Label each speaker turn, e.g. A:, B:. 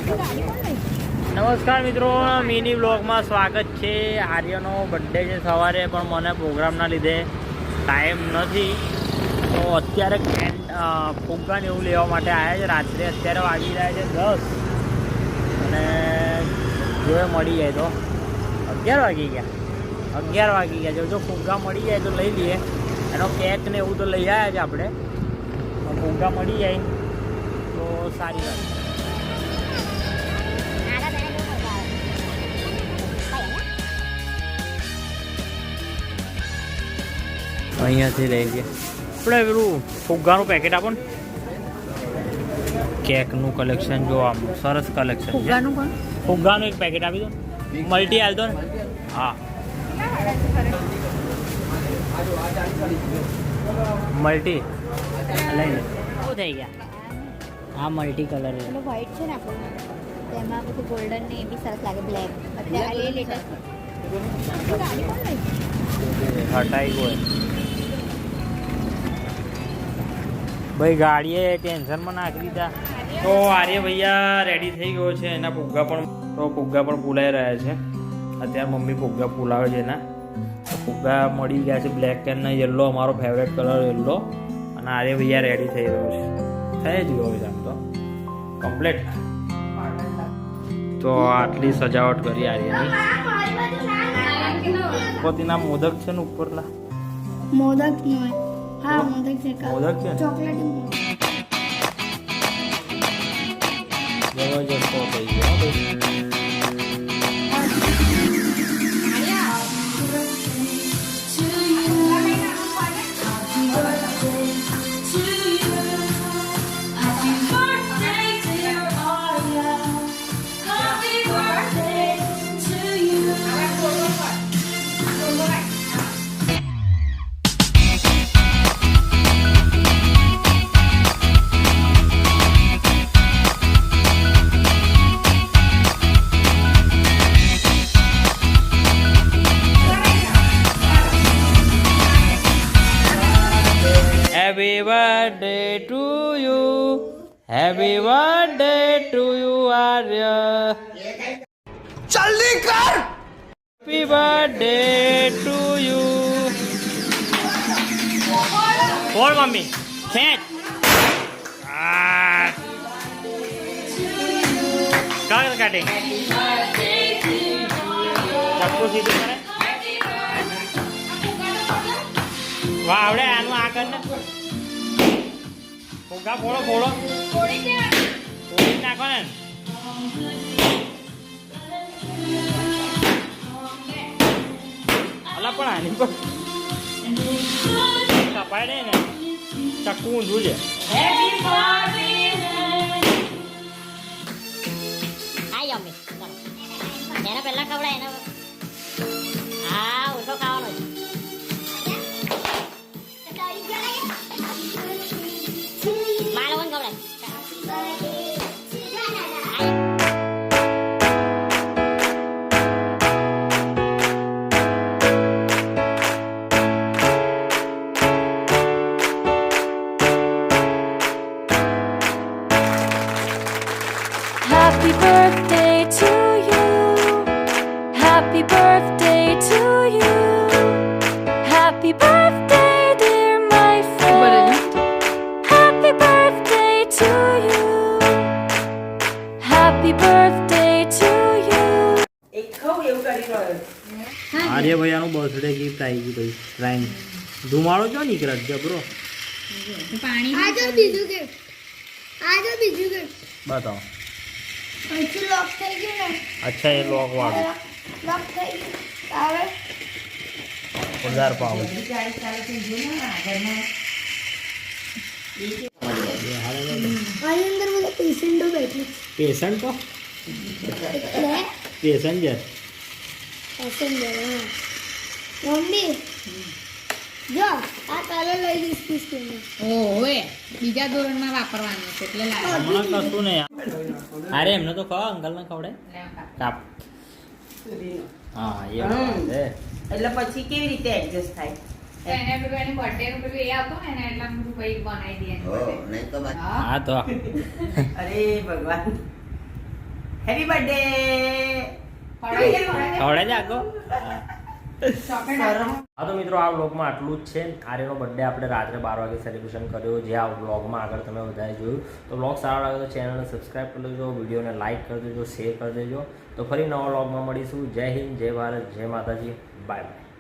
A: નમસ્કાર મિત્રો, મિની બ્લોગમાં સ્વાગત છે. આર્યનો બર્થડે છે સવારે, પણ મને પ્રોગ્રામના લીધે ટાઈમ નથી. તો અત્યારે ફુગ્ગાને એવું લેવા માટે આવ્યા છે. રાત્રે અત્યારે વાગી રહ્યા છે 10 અને જો મળી જાય તો 11 વાગી ગયા. જો ફુગ્ગા મળી જાય તો લઈ લઈએ. એનો કેક ને એવું તો લઈ આવ્યા છે આપણે. ફુગ્ગા મળી જાય તો સારી વાત. અહીંયાથી લઈ લઈએ આપણે. પેલું ફુગ્ગાનું પેકેટ આપો ને. કેકનું કલેક્શન જો આમ સરસ કલેક્શન. ફુગ્ગાનું એક પેકેટ આપી દો. મલ્ટી હાલ દો ને. હા, મલ્ટી લઈ લે. શું થઈ ગયા? આ મલ્ટી કલર છે.
B: વ્હાઈટ છે ને આપણો, તેમાં બધું ગોલ્ડન ને એ બી સરસ લાગે. બ્લેક અત્યારે આ લેટેસ્ટ ગાડી કોણ લઈ
A: હટાઈ ગયો ભાઈ. ગાડીએ ટેન્શનમાં નાખી દીધા. તો આર્ય ભૈયા રેડી થઈ ગયો છે. એના ફુગ્ગા પણ ફૂલાઈ રહ્યા છે. અત્યારે મમ્મી ફુગ્ગા ફૂલાવે છે એના. તો ફુગ્ગા મળી ગયા છે. બ્લેક એન્ડ યલો, અમારો ફેવરેટ કલર યલો. અને આર્ય ભૈયા રેડી થઈ રહ્યો છે. થઈ જ ગયો છે આમ તો કમ્પ્લીટ. તો આટલી સજાવટ કરી આર્યની. પોતીના મોદક છે ને ઉપરલા.
B: મોદક હા મોદક છે.
A: મોદક છે
B: ચોકલેટ
A: જબરજસ્ત થઈ ગયો ભાઈ. Happy birthday to you. Happy birthday to you, Arya. Jaldi kar. Happy birthday to you. बोल मम्मी खेच. क्या काटे? चक्कू सीधे करे. વાહ આવડે આનું આગળ ને ફુગ્ગા ફોડો ફોડી નાખો ને. અલા પણ આની પર કપાય નહીં ને. ચક્કુ ઊંધું છે.
B: એના પહેલા ખવડાય એના. હા ઓછો ખાવાનો છે.
C: Happy birthday to you. Happy birthday to you. Happy birthday, dear my friend. Happy birthday to you. Happy birthday to you.
A: Arya ભૈયાનું બર્થડે ગિફ્ટ આવી ગયું ભાઈ. રાઈન ધુમાડો જો નીકળે જબરો.
B: બીજું કે
A: બતાવો.
B: લોક થઈ ગયું ને.
A: અચ્છા, એ લોક વાળું
B: લોક થઈ ગયું. હવે
A: ઉધાર પાવ.
B: આની અંદર બધા પેશન્ટો બેઠી.
A: પેશન્ટ તો પેસેન્જર.
B: મમ્મી જો આ કલર લઈ દઈશ કિસ્તીને.
D: ઓએ બીજા ધોરણમાં વાપરવાનું છે એટલે
A: હમણાં કશું નહીં. અરે એમને તો ખાવ, અંકલ ને ખવડે. કાપ. હા એ
E: એટલે પછી કેવી રીતે એડજસ્ટ થાય?
D: એને પેલું એની બર્થડે નું પેલું એ આવતો ને એને એટલા બધું કઈ બનાવી દે.
A: હા તો
E: અરે ભગવાન. Happy birthday.
A: ખવડે જ આખો.
E: શરમ.
A: હા તો મિત્રો, આ વ્લોગમાં આટલું જ છે. આર્યનો બર્થડે આપણે રાત્રે 12 વાગે સેલિબ્રેશન કર્યો, જે આ વ્લોગમાં આગળ તમે બધાએ જોયું. તો વ્લોગ સારો લાગે તો ચેનલને સબસ્ક્રાઈબ કરી લેજો, વિડીયોને લાઇક કરી દેજો, શેર કરી દેજો. તો ફરી નવા વ્લોગમાં મળીશું. જય હિન્દ, જય ભારત, જય માતાજી. Bye bye.